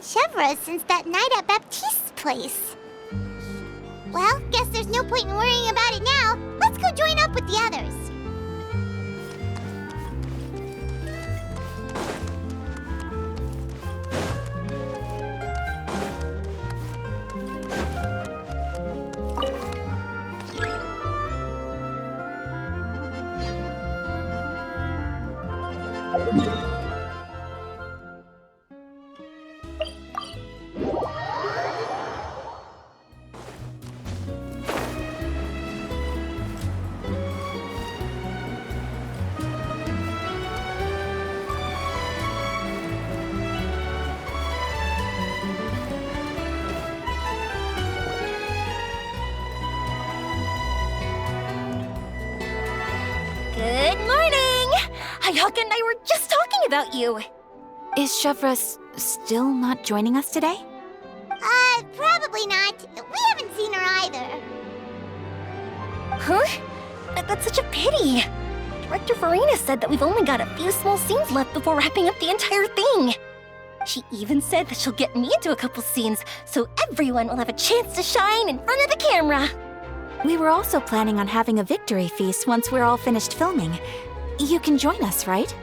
Chevra since that night at Baptiste's place. Well, guess there's no point in worrying about it now. Let's go join up with the others. Good morning! Hayaka and I were just talking about you. Is Chevra still not joining us today? Probably not. We haven't seen her either. Huh? That's such a pity. Director Farina said that we've only got a few small scenes left before wrapping up the entire thing. She even said that she'll get me into a couple scenes, so everyone will have a chance to shine in front of the camera. We were also planning on having a victory feast once we're all finished filming. You can join us, right?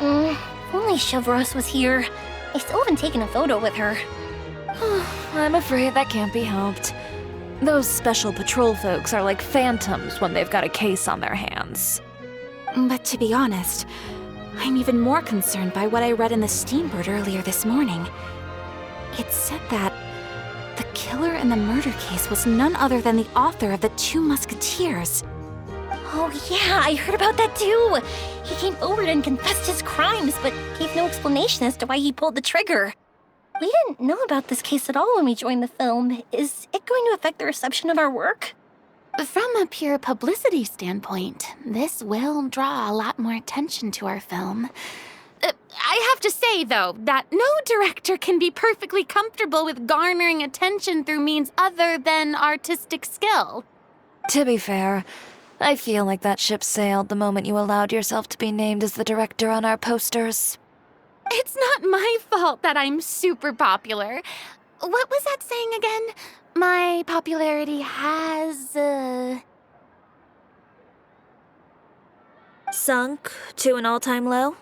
If only Chevros was here. I still haven't taken a photo with her. I'm afraid that can't be helped. Those special patrol folks are like phantoms when they've got a case on their hands. But to be honest, I'm even more concerned by what I read in the Steambird earlier this morning. It said that the killer in the murder case was none other than the author of the Two Musketeers. Oh yeah, I heard about that too. He came forward and confessed his crimes, but gave no explanation as to why he pulled the trigger. We didn't know about this case at all when we joined the film. Is it going to affect the reception of our work? From a pure publicity standpoint, this will draw a lot more attention to our film. I have to say, though, that no director can be perfectly comfortable with garnering attention through means other than artistic skill. To be fair, I feel like that ship sailed the moment you allowed yourself to be named as the director on our posters. It's not my fault that I'm super popular. What was that saying again? My popularity has, Sunk to an all-time low?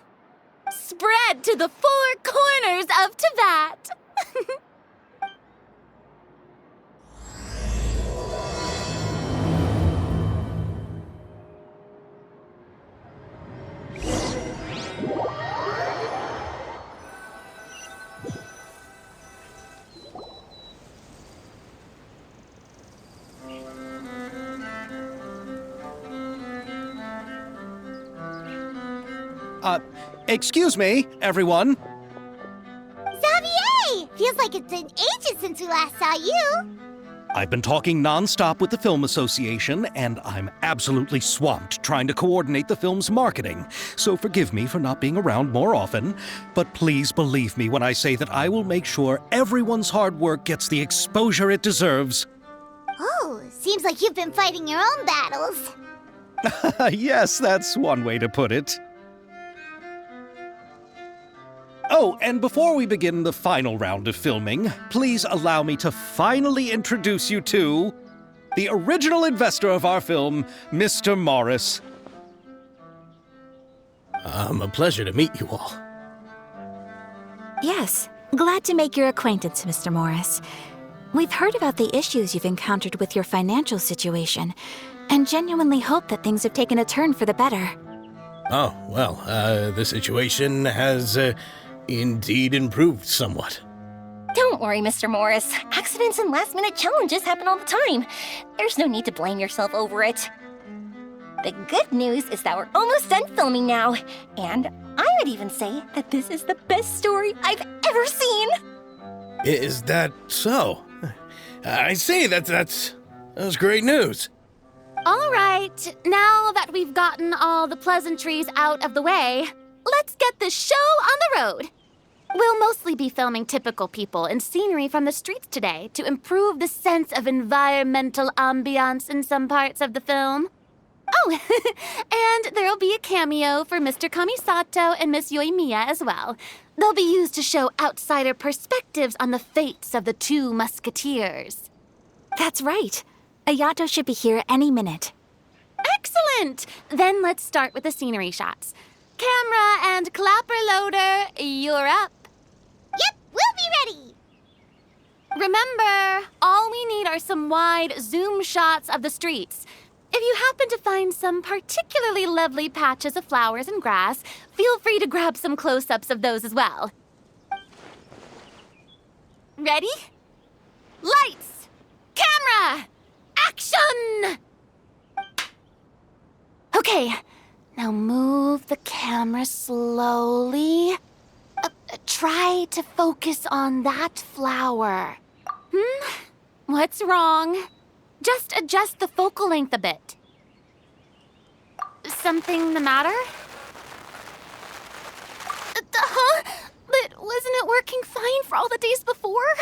spread to the four corners of Teyvat. Excuse me, everyone. Xavier! Feels like it's been ages since we last saw you. I've been talking nonstop with the Film Association, and I'm absolutely swamped trying to coordinate the film's marketing. So forgive me for not being around more often, but please believe me when I say that I will make sure everyone's hard work gets the exposure it deserves. Oh, seems like you've been fighting your own battles. Yes, that's one way to put it. Oh, and before we begin the final round of filming, please allow me to finally introduce you to the original investor of our film, Mr. Morris. A pleasure to meet you all. Yes, glad to make your acquaintance, Mr. Morris. We've heard about the issues you've encountered with your financial situation, and genuinely hope that things have taken a turn for the better. Oh, well, the situation has, indeed improved somewhat. Don't worry, Mr. Morris. Accidents and last-minute challenges happen all the time. There's no need to blame yourself over it. The good news is that we're almost done filming now, and I would even say that this is the best story I've ever seen. Is that so? I see, that's great news. All right, now that we've gotten all the pleasantries out of the way, let's get this show on the road. We'll mostly be filming typical people and scenery from the streets today to improve the sense of environmental ambiance in some parts of the film. Oh, and there'll be a cameo for Mr. Kamisato and Miss Yoimiya as well. They'll be used to show outsider perspectives on the fates of the two musketeers. That's right. Ayato should be here any minute. Excellent! Then let's start with the scenery shots. Camera and clapper loader, you're up. Yep, we'll be ready. Remember, all we need are some wide zoom shots of the streets. If you happen to find some particularly lovely patches of flowers and grass, feel free to grab some close-ups of those as well. Ready? Lights! Camera! Action! Okay, now move the camera slowly. Try to focus on that flower. What's wrong? Just adjust the focal length a bit. Something the matter? Huh? But wasn't it working fine for all the days before?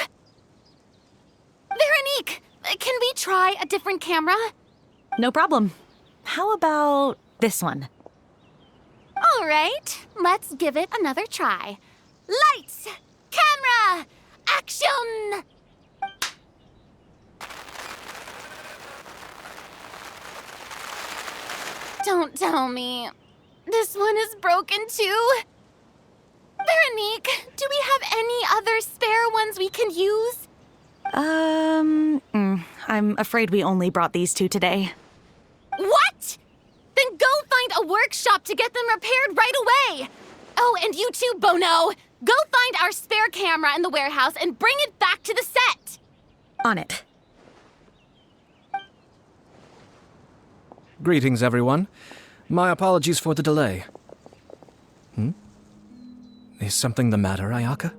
Veronique, can we try a different camera? No problem. How about this one? All right, let's give it another try. Lights! Camera! Action! Don't tell me. This one is broken too? Veronique, do we have any other spare ones we can use? I'm afraid we only brought these two today. What? Then go find a workshop to get them repaired right away. Oh, and you too, Bono. Go find our spare camera in the warehouse and bring it back to the set. On it. Greetings, everyone. My apologies for the delay. Is something the matter, Ayaka?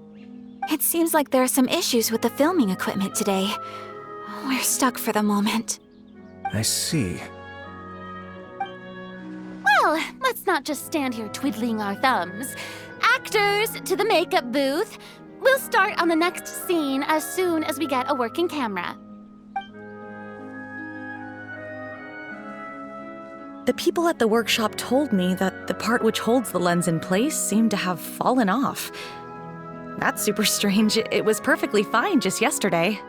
It seems like there are some issues with the filming equipment today. We're stuck for the moment. I see. Well, let's not just stand here twiddling our thumbs. Actors, to the makeup booth. We'll start on the next scene as soon as we get a working camera. The people at the workshop told me that the part which holds the lens in place seemed to have fallen off. That's super strange. It was perfectly fine just yesterday.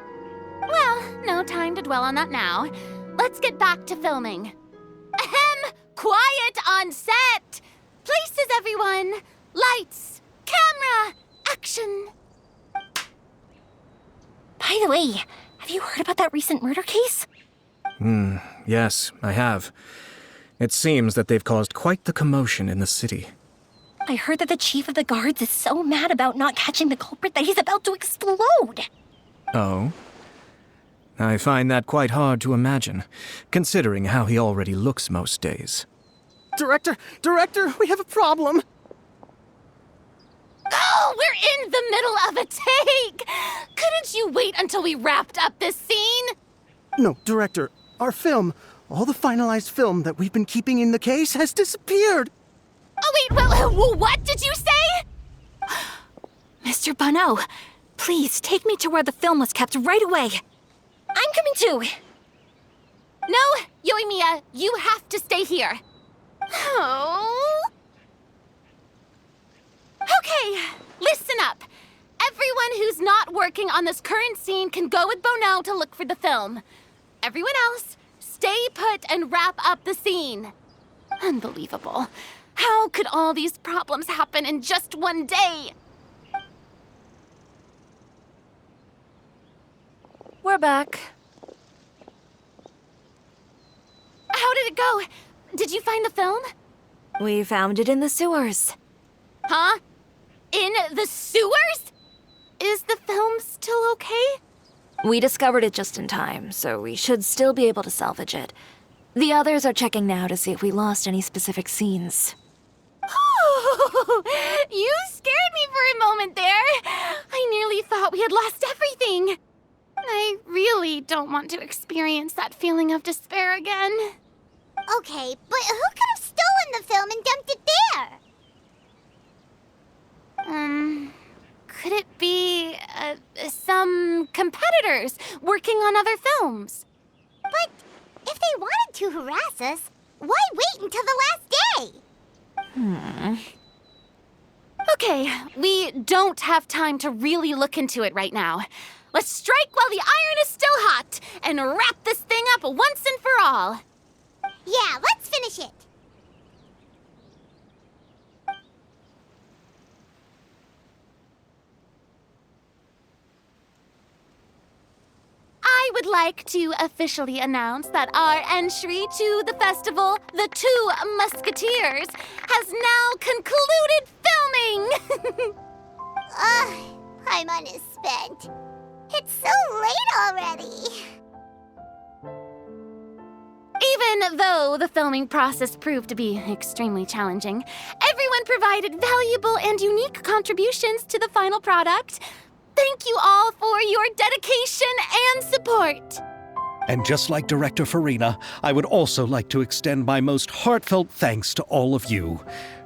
Well, no time to dwell on that now. Let's get back to filming. Ahem! Quiet on set! Places, everyone! Lights! Camera! Action! By the way, have you heard about that recent murder case? Yes, I have. It seems that they've caused quite the commotion in the city. I heard that the chief of the guards is so mad about not catching the culprit that he's about to explode. Oh? I find that quite hard to imagine, considering how he already looks most days. Director, we have a problem. Oh, we're in the middle of a take! Couldn't you wait until we wrapped up this scene? No, Director, our film, all the finalized film that we've been keeping in the case has disappeared. Oh, wait, well, what did you say? Mr. Bono, please take me to where the film was kept right away. I'm coming too. No, Yoimiya, you have to stay here. Oh. Okay, listen up. Everyone who's not working on this current scene can go with Bono to look for the film. Everyone else, stay put and wrap up the scene. Unbelievable. How could all these problems happen in just one day? We're back. How did it go? Did you find the film? We found it in the sewers. Huh? In the sewers? Is the film still okay? We discovered it just in time, so we should still be able to salvage it. The others are checking now to see if we lost any specific scenes. You scared me for a moment there. I nearly thought we had lost everything. I really don't want to experience that feeling of despair again. Okay, but who could have stolen the film and dumped it there? Could it be, some competitors working on other films? But if they wanted to harass us, why wait until the last day? Okay, we don't have time to really look into it right now. Let's strike while the iron is still hot and wrap this thing up once and for all. Yeah, let's finish it. I would like to officially announce that our entry to the festival, The Two Musketeers, has now concluded filming! Paimon is spent. It's so late already. Even though the filming process proved to be extremely challenging, everyone provided valuable and unique contributions to the final product. Thank you all for your dedication and support. And just like Director Farina, I would also like to extend my most heartfelt thanks to all of you.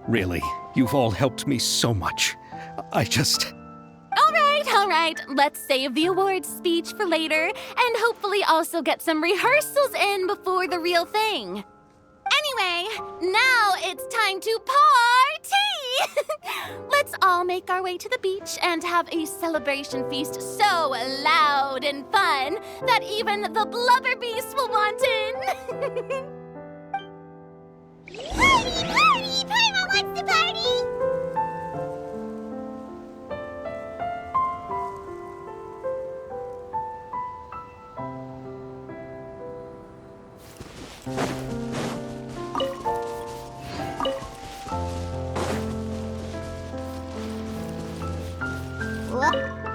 Really, you've all helped me so much. All right, let's save the awards speech for later and hopefully also get some rehearsals in before the real thing. Anyway, now it's time to party! Let's all make our way to the beach and have a celebration feast so loud and fun that even the blubber beast will want in. Party, party! Paimon wants to party!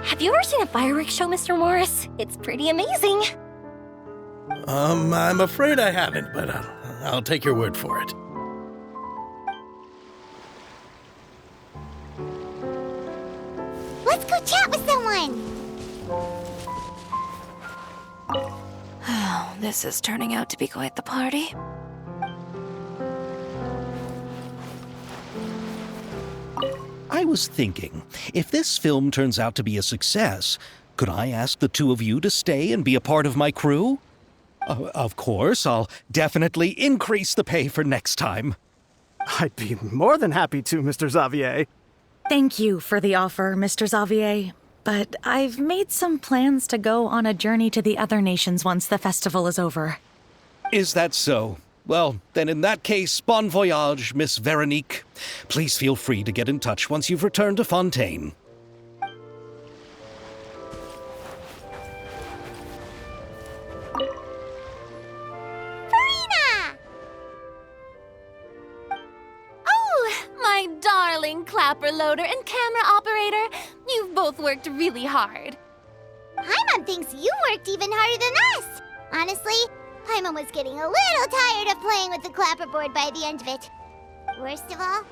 Have you ever seen a fireworks show, Mr. Morris? It's pretty amazing. I'm afraid I haven't, but I'll take your word for it. Let's go chat with someone. This is turning out to be quite the party. I was thinking, if this film turns out to be a success, could I ask the two of you to stay and be a part of my crew? Of course, I'll definitely increase the pay for next time. I'd be more than happy to, Mr. Xavier. Thank you for the offer, Mr. Xavier. But I've made some plans to go on a journey to the other nations once the festival is over. Is that so? Well, then in that case, bon voyage, Miss Veronique. Please feel free to get in touch once you've returned to Fontaine. Farina! Oh, my darling clapper loader and camera operator. You've both worked really hard. Paimon thinks you worked even harder than us. Honestly, Paimon was getting a little tired of playing with the clapperboard by the end of it. Worst of all,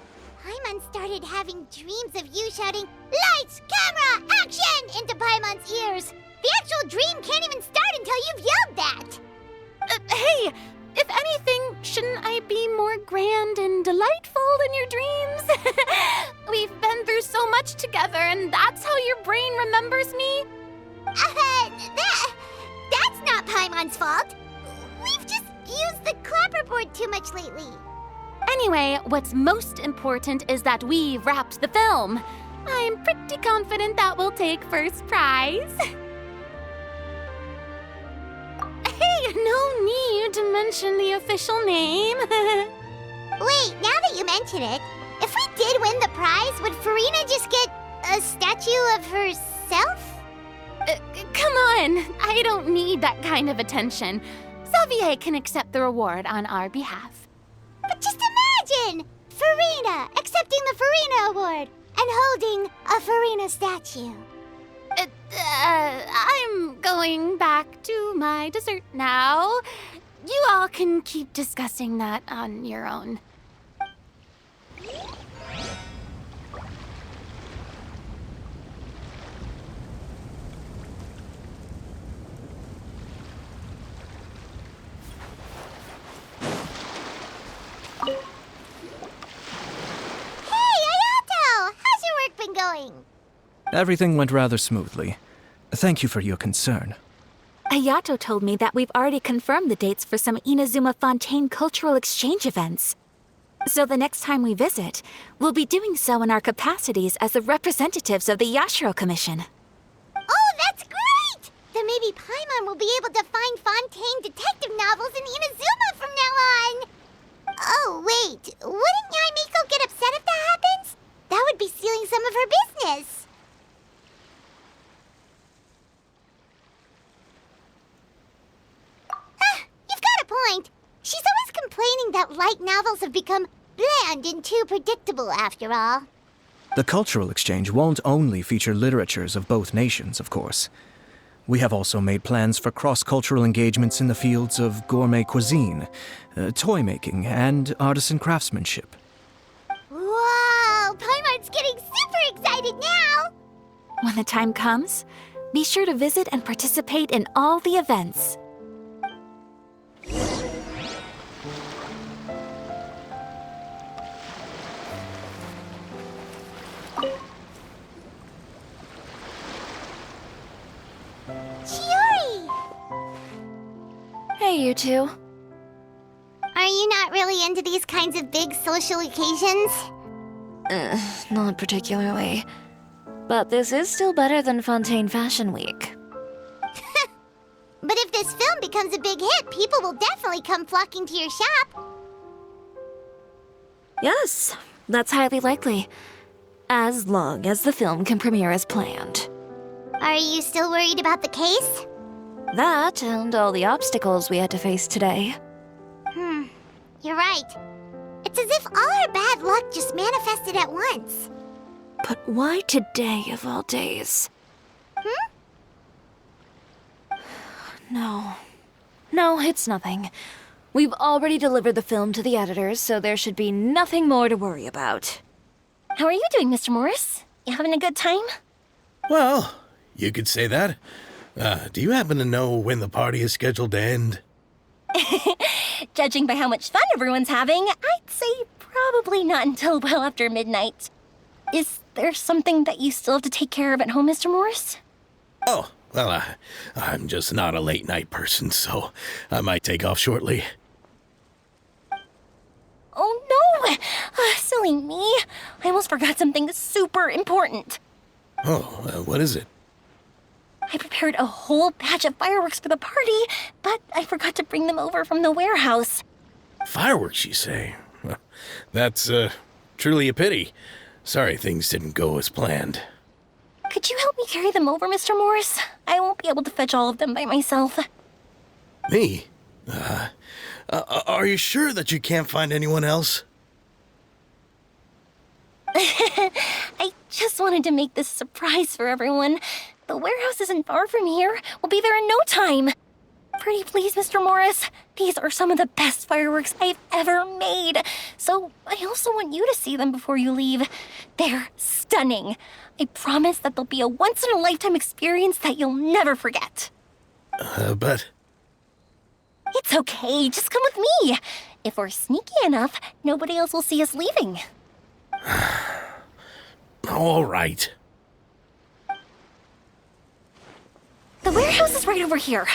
Paimon started having dreams of you shouting, "Lights, camera, action!" into Paimon's ears. The actual dream can't even start until you've yelled that. Hey, if anything, shouldn't I be more grand and delightful than your dreams? We've been through so much together, and that's how your brain remembers me? That's not Paimon's fault. We've just used the clapperboard too much lately. Anyway, what's most important is that we've wrapped the film. I'm pretty confident that we'll take first prize. Hey, no need to mention the official name. Wait, now that you mention it, if we did win the prize, would Farina just get a statue of herself? Come on, I don't need that kind of attention. Xavier can accept the reward on our behalf. But just imagine! Farina accepting the Farina Award and holding a Farina statue. I'm going back to my dessert now. You all can keep discussing that on your own. Going? Everything went rather smoothly. Thank you for your concern. Ayato told me that we've already confirmed the dates for some Inazuma Fontaine cultural exchange events. So the next time we visit, we'll be doing so in our capacities as the representatives of the Yashiro Commission. Oh, that's great! Then maybe Paimon will be able to find Fontaine detective novels in Inazuma from now on! Oh, wait. Wouldn't Yae Miko get upset if that happens? That would be stealing some of her business. You've got a point. She's always complaining that light novels have become bland and too predictable after all. The cultural exchange won't only feature literatures of both nations, of course. We have also made plans for cross-cultural engagements in the fields of gourmet cuisine, toy making, and artisan craftsmanship. Whoa! Paimon's getting super excited now! When the time comes, be sure to visit and participate in all the events. Chiori! Hey, you two. Are you not really into these kinds of big social occasions? Not particularly. But this is still better than Fontaine Fashion Week. But if this film becomes a big hit, people will definitely come flocking to your shop. Yes, that's highly likely. As long as the film can premiere as planned. Are you still worried about the case? That and all the obstacles we had to face today. You're right. It's as if all our bad luck just manifested at once. But why today of all days? No, it's nothing. We've already delivered the film to the editors, so there should be nothing more to worry about. How are you doing, Mr. Morris? You having a good time? Well, you could say that. Do you happen to know when the party is scheduled to end? Judging by how much fun everyone's having, I'd say probably not until well after midnight. Is there something that you still have to take care of at home, Mr. Morris? Oh, well, I'm just not a late night person, so I might take off shortly. Oh no! Silly me. I almost forgot something super important. Oh, what is it? I prepared a whole batch of fireworks for the party, but I forgot to bring them over from the warehouse. Fireworks, you say? Well, that's, truly a pity. Sorry things didn't go as planned. Could you help me carry them over, Mr. Morris? I won't be able to fetch all of them by myself. Me? Are you sure that you can't find anyone else? I just wanted to make this a surprise for everyone. The warehouse isn't far from here. We'll be there in no time. Pretty please, Mr. Morris. These are some of the best fireworks I've ever made. So I also want you to see them before you leave. They're stunning. I promise that they'll be a once-in-a-lifetime experience that you'll never forget. But... It's okay. Just come with me. If we're sneaky enough, nobody else will see us leaving. All right. The warehouse is right over here.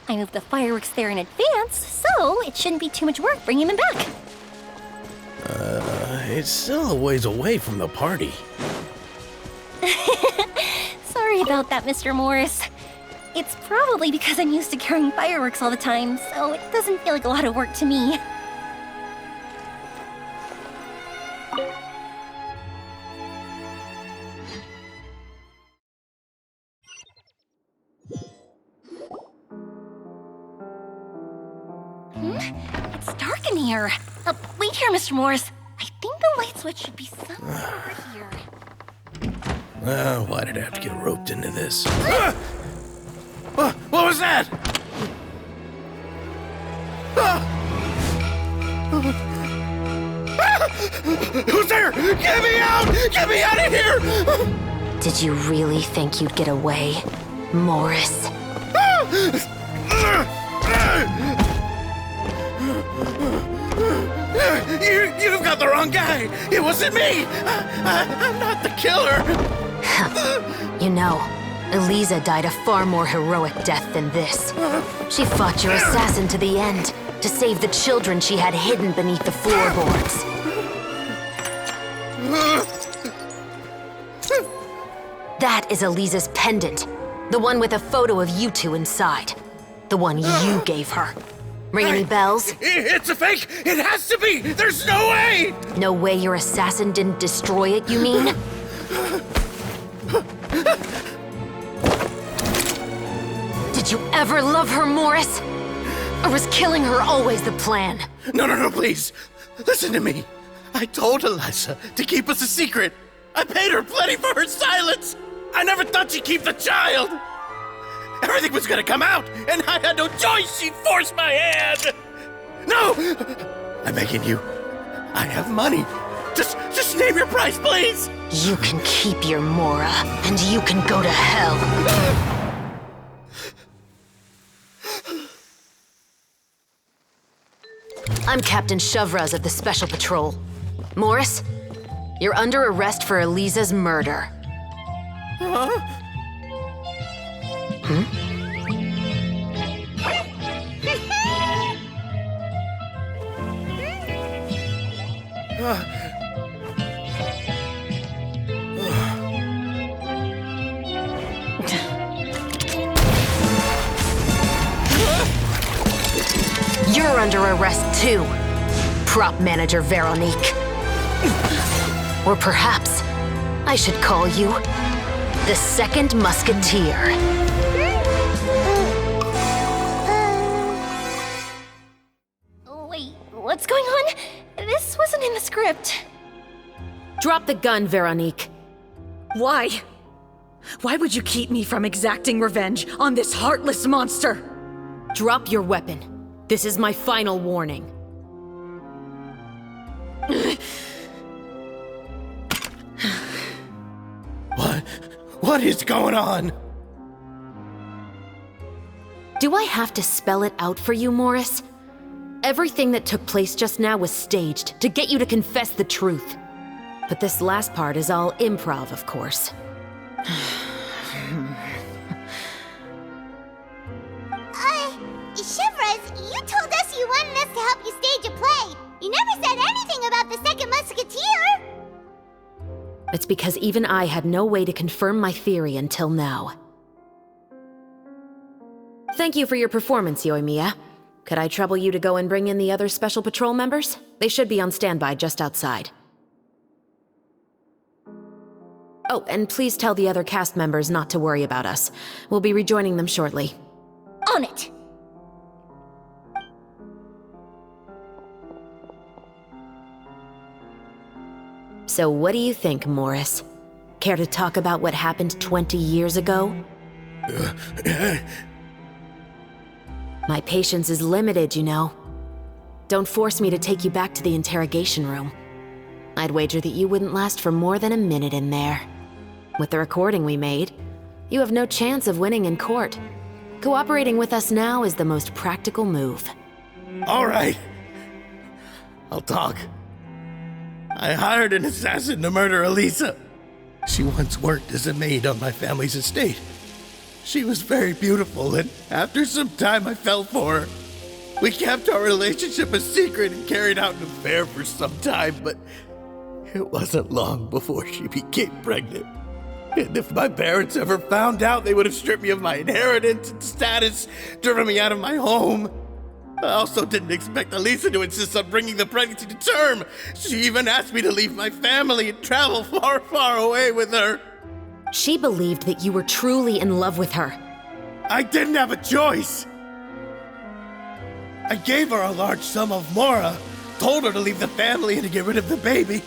I moved the fireworks there in advance, so it shouldn't be too much work bringing them back. It's still a ways away from the party. Sorry about that, Mr. Morris. It's probably because I'm used to carrying fireworks all the time, so it doesn't feel like a lot of work to me. It's dark in here. Wait here, Mr. Morris. I think the light switch should be somewhere over here. Why did I have to get roped into this? What was that? Who's there? Get me out! Get me out of here! Did you really think you'd get away, Morris? You've got the wrong guy. It wasn't me. I'm not the killer. You know, Eliza died a far more heroic death than this. She fought your assassin to the end, to save the children she had hidden beneath the floorboards. That is Eliza's pendant. The one with a photo of you two inside. The one you gave her. Ring any bells? It's a fake! It has to be! There's no way! No way your assassin didn't destroy it, you mean? Did you ever love her, Morris? Or was killing her always the plan? No, please. Listen to me. I told Eliza to keep us a secret. I paid her plenty for her silence. I never thought she'd keep the child. Everything was gonna come out, and I had no choice. She forced my hand. No! I'm begging you. I have money. Just name your price, please. You can keep your Mora, and you can go to hell. I'm Captain Shovraz of the Special Patrol. Morris, you're under arrest for Eliza's murder. You're under arrest too, prop manager Veronique. Or perhaps I should call you the Second Musketeer. Wait, what's going on? This wasn't in the script. Drop the gun, Veronique. Why? Why would you keep me from exacting revenge on this heartless monster? Drop your weapon. This is my final warning. What is going on? Do I have to spell it out for you, Morris? Everything that took place just now was staged to get you to confess the truth. But this last part is all improv, of course. Shivras, you told us you wanted us to help you stage a play. You never said anything about the Second Musketeer. It's because even I had no way to confirm my theory until now. Thank you for your performance, Yoimiya. Could I trouble you to go and bring in the other Special Patrol members? They should be on standby just outside. Oh, and please tell the other cast members not to worry about us. We'll be rejoining them shortly. On it! So what do you think, Morris? Care to talk about what happened 20 years ago? My patience is limited, you know. Don't force me to take you back to the interrogation room. I'd wager that you wouldn't last for more than a minute in there. With the recording we made, you have no chance of winning in court. Cooperating with us now is the most practical move. All right. I'll talk. I hired an assassin to murder Eliza. She once worked as a maid on my family's estate. She was very beautiful, and after some time I fell for her. We kept our relationship a secret and carried out an affair for some time, but it wasn't long before she became pregnant. And if my parents ever found out, they would have stripped me of my inheritance and status, driven me out of my home. I also didn't expect Eliza to insist on bringing the pregnancy to term. She even asked me to leave my family and travel far, far away with her. She believed that you were truly in love with her. I didn't have a choice. I gave her a large sum of Mora, told her to leave the family and to get rid of the baby.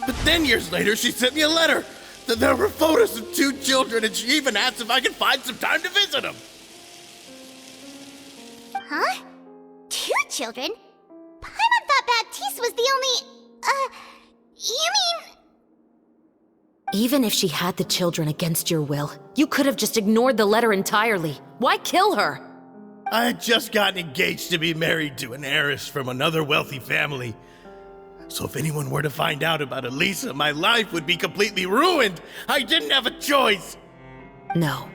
But then years later, she sent me a letter. There were photos of 2 children, and she even asked if I could find some time to visit them. Huh? 2 children? Paimon thought Baptiste was the only... you mean... Even if she had the children against your will, you could have just ignored the letter entirely. Why kill her? I had just gotten engaged to be married to an heiress from another wealthy family. So if anyone were to find out about Elisa, my life would be completely ruined. I didn't have a choice. No.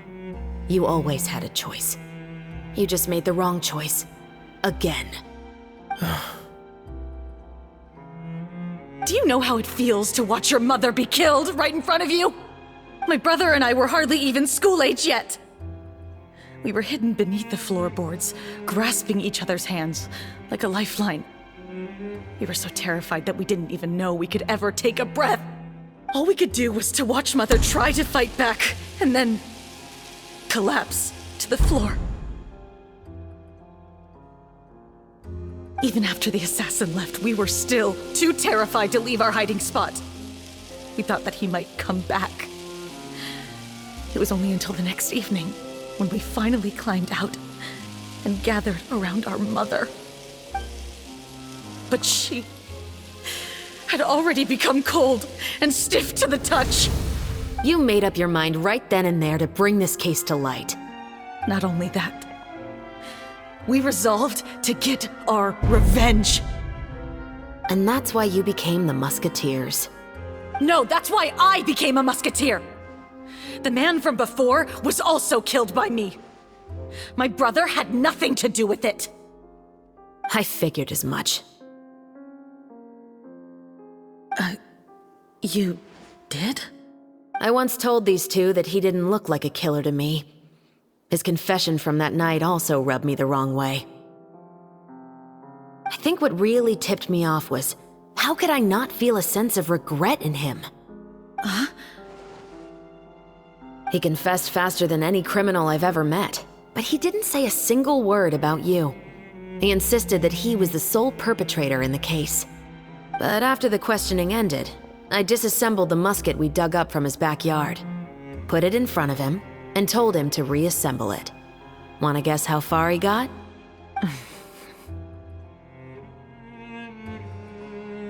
You always had a choice. You just made the wrong choice. Again. Do you know how it feels to watch your mother be killed right in front of you? My brother and I were hardly even school age yet. We were hidden beneath the floorboards, grasping each other's hands like a lifeline. We were so terrified that we didn't even know we could ever take a breath. All we could do was to watch Mother try to fight back, and then collapse to the floor. Even after the assassin left, we were still too terrified to leave our hiding spot. We thought that he might come back. It was only until the next evening when we finally climbed out and gathered around our mother. But she had already become cold and stiff to the touch. You made up your mind right then and there to bring this case to light. Not only that, we resolved to get our revenge. And that's why you became the Musketeers. No, that's why I became a musketeer. The man from before was also killed by me. My brother had nothing to do with it. I figured as much. You did? I once told these two that he didn't look like a killer to me. His confession from that night also rubbed me the wrong way. I think what really tipped me off was, how could I not feel a sense of regret in him? Huh? He confessed faster than any criminal I've ever met, but he didn't say a single word about you. He insisted that he was the sole perpetrator in the case. But after the questioning ended, I disassembled the musket we dug up from his backyard, put it in front of him, and told him to reassemble it. Wanna guess how far he got?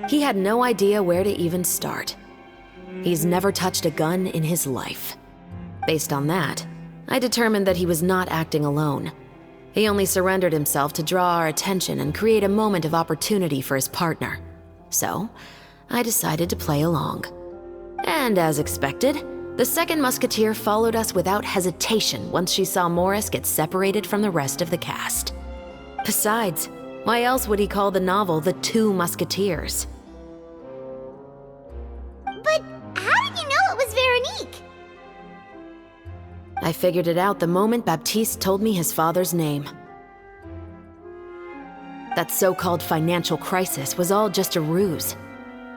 He had no idea where to even start. He's never touched a gun in his life. Based on that, I determined that he was not acting alone. He only surrendered himself to draw our attention and create a moment of opportunity for his partner. So, I decided to play along. And as expected, the second musketeer followed us without hesitation once she saw Morris get separated from the rest of the cast. Besides, why else would he call the novel The Two Musketeers? But how did you know it was Veronique? I figured it out the moment Baptiste told me his father's name. That so-called financial crisis was all just a ruse.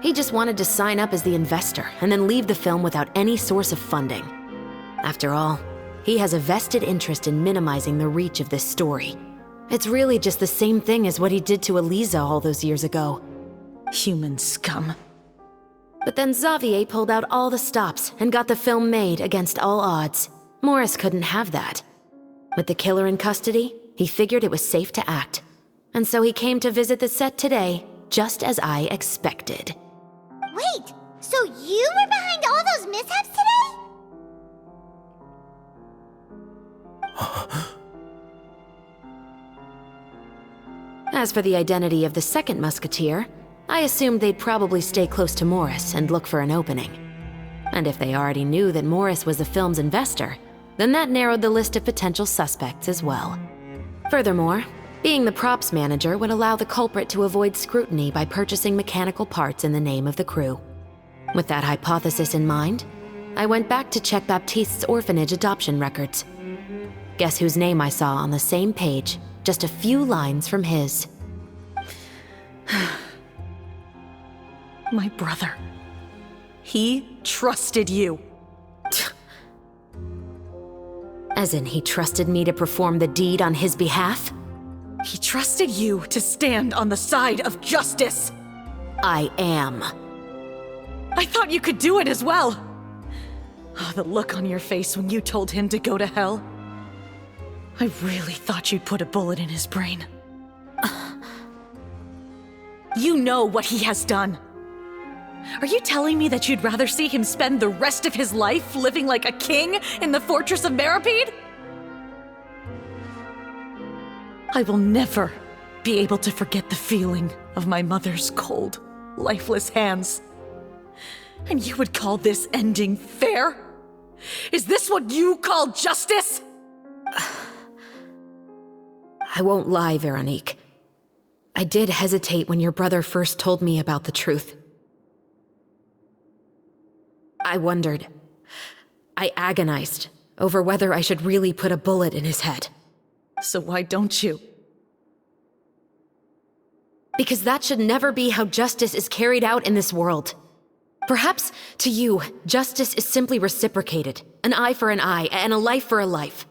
He just wanted to sign up as the investor and then leave the film without any source of funding. After all, he has a vested interest in minimizing the reach of this story. It's really just the same thing as what he did to Elisa all those years ago. Human scum. But then Xavier pulled out all the stops and got the film made against all odds. Morris couldn't have that. With the killer in custody, he figured it was safe to act. And so he came to visit the set today, just as I expected. Wait, so you were behind all those mishaps today? As for the identity of the second musketeer, I assumed they'd probably stay close to Morris and look for an opening. And if they already knew that Morris was the film's investor, then that narrowed the list of potential suspects as well. Furthermore, being the props manager would allow the culprit to avoid scrutiny by purchasing mechanical parts in the name of the crew. With that hypothesis in mind, I went back to check Baptiste's orphanage adoption records. Guess whose name I saw on the same page, just a few lines from his. My brother. He trusted you. As in, he trusted me to perform the deed on his behalf? He trusted you to stand on the side of justice. I am. I thought you could do it as well. Oh, the look on your face when you told him to go to hell. I really thought you'd put a bullet in his brain. You know what he has done. Are you telling me that you'd rather see him spend the rest of his life living like a king in the fortress of Meripede? I will never be able to forget the feeling of my mother's cold, lifeless hands. And you would call this ending fair? Is this what you call justice? I won't lie, Veronique. I did hesitate when your brother first told me about the truth. I wondered. I agonized over whether I should really put a bullet in his head. So why don't you? Because that should never be how justice is carried out in this world. Perhaps, to you, justice is simply reciprocated. An eye for an eye, and a life for a life.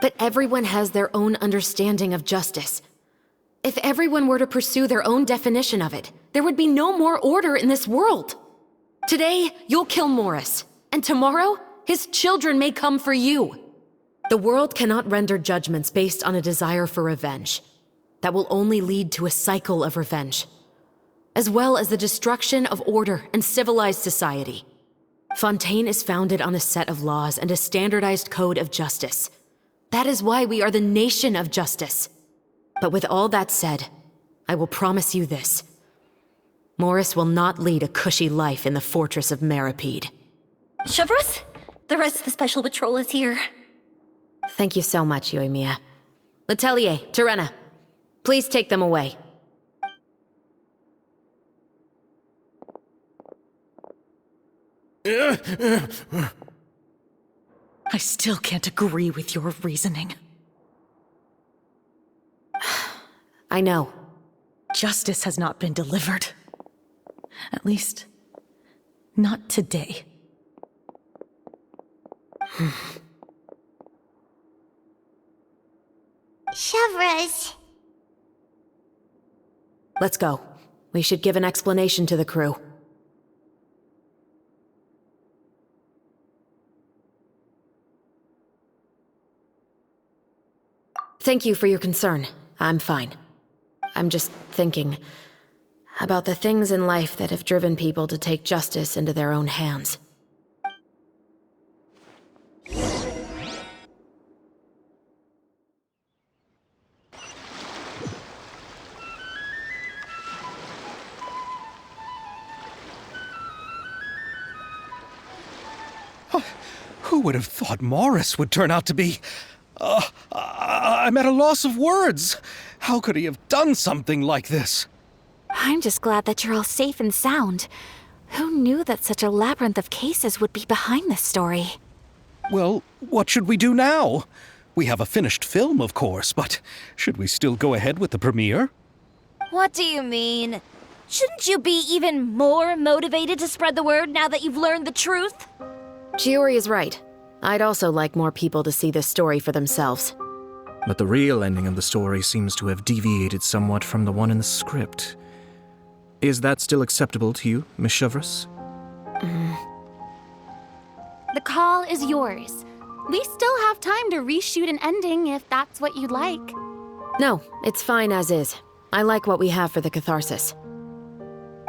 But everyone has their own understanding of justice. If everyone were to pursue their own definition of it, there would be no more order in this world. Today, you'll kill Morris, and tomorrow, his children may come for you. The world cannot render judgments based on a desire for revenge. That will only lead to a cycle of revenge, as well as the destruction of order and civilized society. Fontaine is founded on a set of laws and a standardized code of justice. That is why we are the nation of justice. But with all that said, I will promise you this. Morris will not lead a cushy life in the fortress of Meripede. Chevreuse, the rest of the special patrol is here. Thank you so much, Yoimiya. Letelier, Terena, please take them away. I still can't agree with your reasoning. I know. Justice has not been delivered. At least, not today. Chevreuse. Let's go. We should give an explanation to the crew. Thank you for your concern. I'm fine. I'm just thinking about the things in life that have driven people to take justice into their own hands. Who would have thought Morris would turn out to be... I'm at a loss of words. How could he have done something like this? I'm just glad that you're all safe and sound. Who knew that such a labyrinth of cases would be behind this story? Well, what should we do now? We have a finished film, of course, but should we still go ahead with the premiere? What do you mean? Shouldn't you be even more motivated to spread the word now that you've learned the truth? Chiori is right. I'd also like more people to see this story for themselves. But the real ending of the story seems to have deviated somewhat from the one in the script. Is that still acceptable to you, Miss Chevreuse? The call is yours. We still have time to reshoot an ending if that's what you'd like. No, it's fine as is. I like what we have for the catharsis.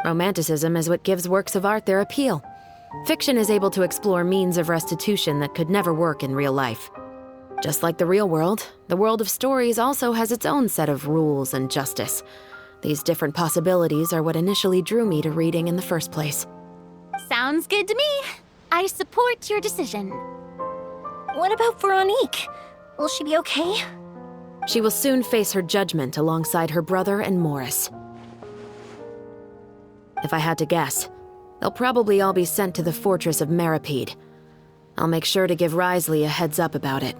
Romanticism is what gives works of art their appeal. Fiction is able to explore means of restitution that could never work in real life. Just like the real world, the world of stories also has its own set of rules and justice. These different possibilities are what initially drew me to reading in the first place. Sounds good to me. I support your decision. What about Veronique? Will she be okay? She will soon face her judgment alongside her brother and Morris. If I had to guess, they'll probably all be sent to the fortress of Meripede. I'll make sure to give Risley a heads up about it.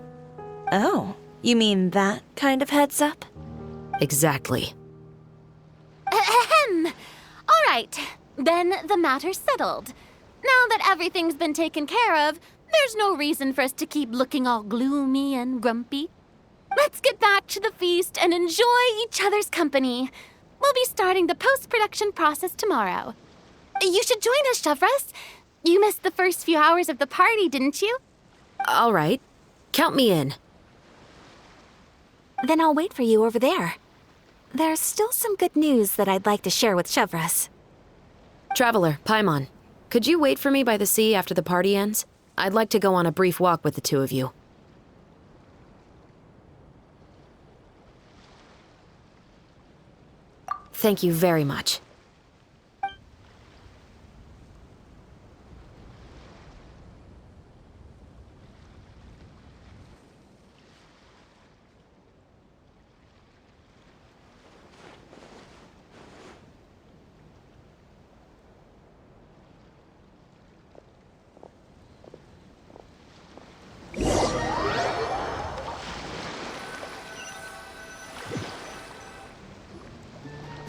Oh, you mean that kind of heads up? Exactly. Ahem. All right, then the matter's settled. Now that everything's been taken care of, there's no reason for us to keep looking all gloomy and grumpy. Let's get back to the feast and enjoy each other's company. We'll be starting the post-production process tomorrow. You should join us, Chevreuse. You missed the first few hours of the party, didn't you? All right. Count me in. Then I'll wait for you over there. There's still some good news that I'd like to share with Chevreuse. Traveler, Paimon, could you wait for me by the sea after the party ends? I'd like to go on a brief walk with the two of you. Thank you very much.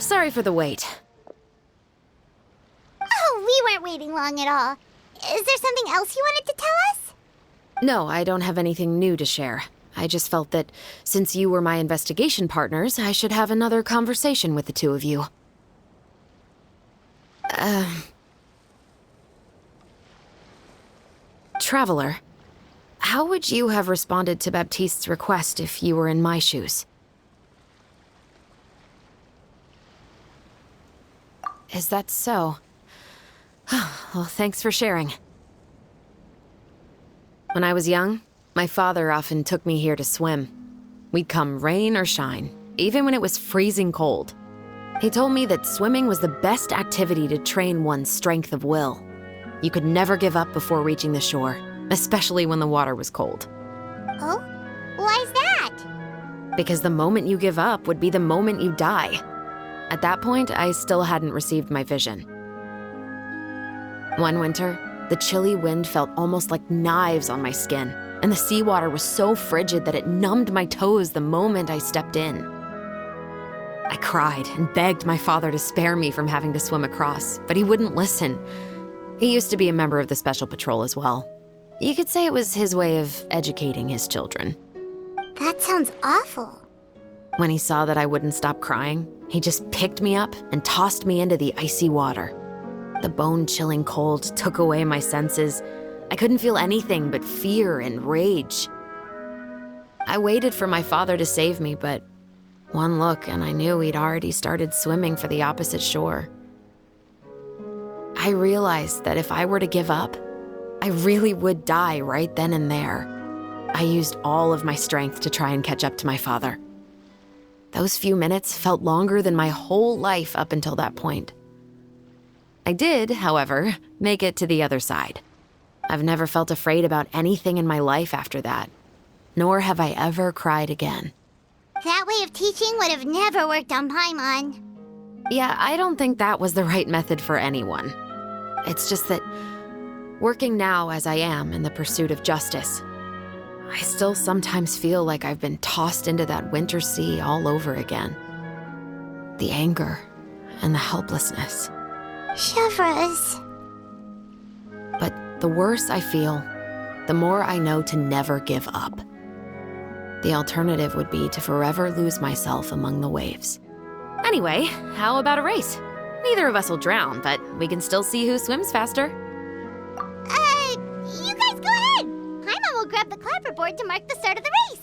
Sorry for the wait. Oh, we weren't waiting long at all. Is there something else you wanted to tell us? No, I don't have anything new to share. I just felt that since you were my investigation partners, I should have another conversation with the two of you. Traveler, how would you have responded to Baptiste's request if you were in my shoes? Is that so? Well, thanks for sharing. When I was young, my father often took me here to swim. We'd come rain or shine, even when it was freezing cold. He told me that swimming was the best activity to train one's strength of will. You could never give up before reaching the shore, especially when the water was cold. Oh? Why's that? Because the moment you give up would be the moment you die. At that point, I still hadn't received my vision. One winter, the chilly wind felt almost like knives on my skin, and the seawater was so frigid that it numbed my toes the moment I stepped in. I cried and begged my father to spare me from having to swim across, but he wouldn't listen. He used to be a member of the Special Patrol as well. You could say it was his way of educating his children. That sounds awful. When he saw that I wouldn't stop crying, he just picked me up and tossed me into the icy water. The bone-chilling cold took away my senses. I couldn't feel anything but fear and rage. I waited for my father to save me, but one look and I knew he'd already started swimming for the opposite shore. I realized that if I were to give up, I really would die right then and there. I used all of my strength to try and catch up to my father. Those few minutes felt longer than my whole life up until that point. I did, however, make it to the other side. I've never felt afraid about anything in my life after that, nor have I ever cried again. That way of teaching would have never worked on Paimon. Yeah, I don't think that was the right method for anyone. It's just that, working now as I am in the pursuit of justice, I still sometimes feel like I've been tossed into that winter sea all over again. The anger and the helplessness. Shivers. But the worse I feel, the more I know to never give up. The alternative would be to forever lose myself among the waves. Anyway, how about a race? Neither of us will drown, but we can still see who swims faster. You guys go ahead. Paimon will grab the clapperboard to mark the start of the race.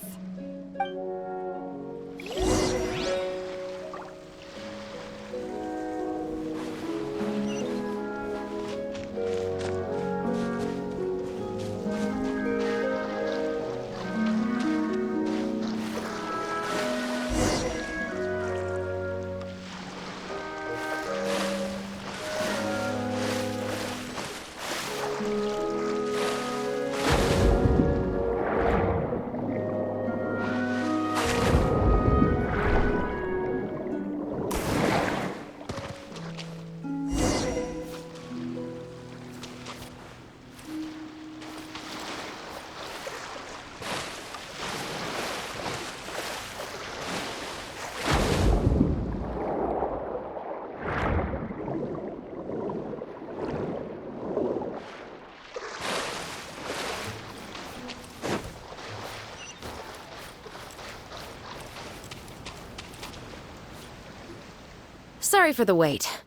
Sorry for the wait.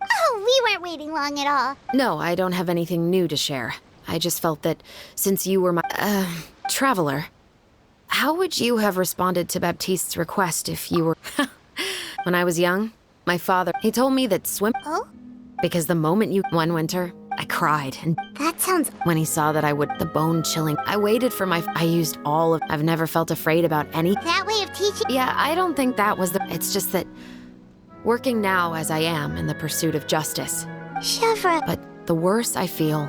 Oh, we weren't waiting long at all. No, I don't have anything new to share. I just felt that since you were my, traveler, how would you have responded to Baptiste's request if you were... When I was young, my father, he told me that Oh? Because the moment you... One winter, I cried, and That sounds... when he saw that I would... The bone-chilling... I waited for my... I used all of... I've never felt afraid about any... That way of teaching... Yeah, I don't think that was the... It's just that, working now as I am in the pursuit of justice, Shiver. but the worse I feel,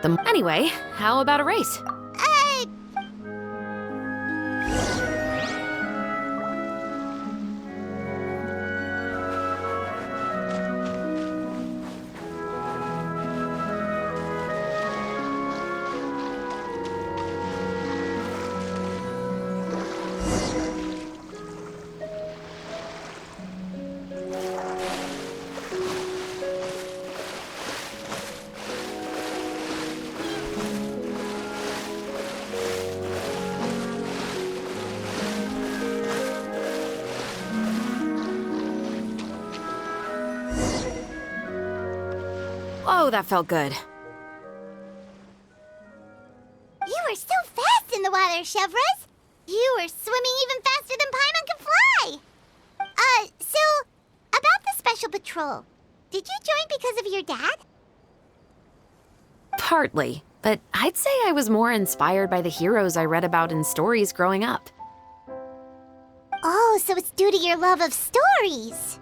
the... Anyway, how about a race? Oh, that felt good. You were so fast in the water, Chevros. You were swimming even faster than Paimon can fly. So, about the Special Patrol, did you join because of your dad? Partly, but I'd say I was more inspired by the heroes I read about in stories growing up. Oh, so it's due to your love of stories.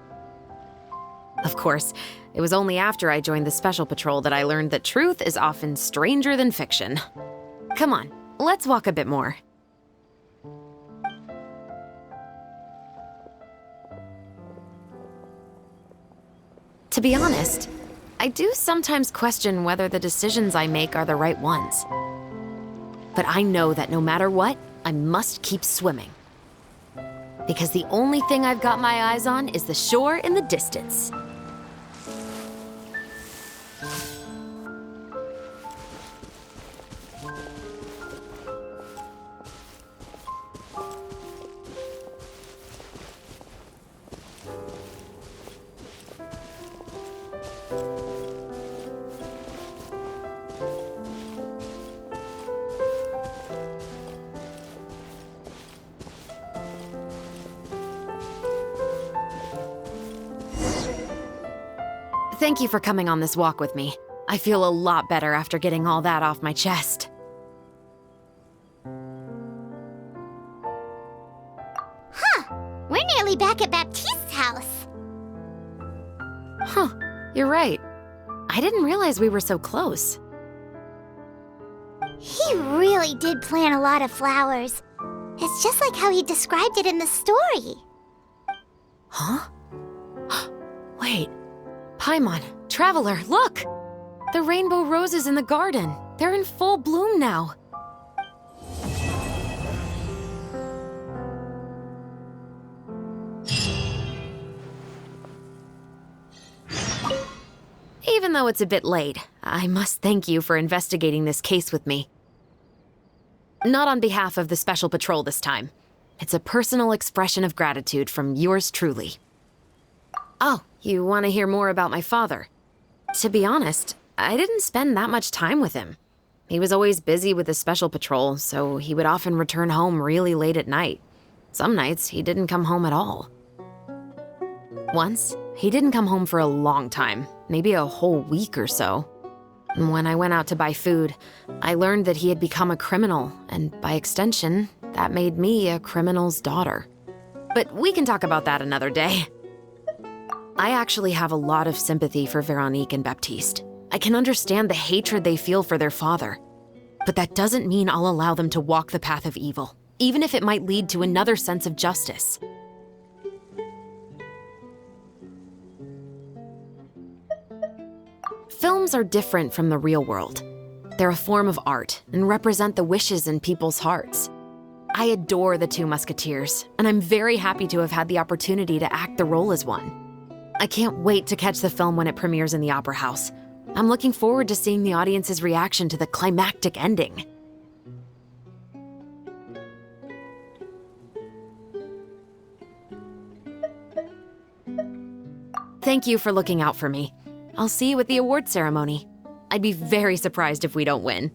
Of course, it was only after I joined the Special Patrol that I learned that truth is often stranger than fiction. Come on, let's walk a bit more. To be honest, I do sometimes question whether the decisions I make are the right ones. But I know that no matter what, I must keep swimming. Because the only thing I've got my eyes on is the shore in the distance. Thank you for coming on this walk with me. I feel a lot better after getting all that off my chest. We're nearly back at Baptiste's house. Huh, you're right. I didn't realize we were so close. He really did plant a lot of flowers. It's just like how he described it in the story. Huh? Wait. Paimon, Traveler, look! The rainbow roses in the garden. They're in full bloom now. Even though it's a bit late, I must thank you for investigating this case with me. Not on behalf of the Special Patrol this time. It's a personal expression of gratitude from yours truly. Oh, you want to hear more about my father? To be honest, I didn't spend that much time with him. He was always busy with the Special Patrol, so he would often return home really late at night. Some nights, he didn't come home at all. Once, he didn't come home for a long time, maybe a whole week or so. When I went out to buy food, I learned that he had become a criminal, and by extension, that made me a criminal's daughter. But we can talk about that another day. I actually have a lot of sympathy for Veronique and Baptiste. I can understand the hatred they feel for their father. But that doesn't mean I'll allow them to walk the path of evil, even if it might lead to another sense of justice. Films are different from the real world. They're a form of art and represent the wishes in people's hearts. I adore the Two Musketeers, and I'm very happy to have had the opportunity to act the role as one. I can't wait to catch the film when it premieres in the Opera House. I'm looking forward to seeing the audience's reaction to the climactic ending. Thank you for looking out for me. I'll see you at the award ceremony. I'd be very surprised if we don't win.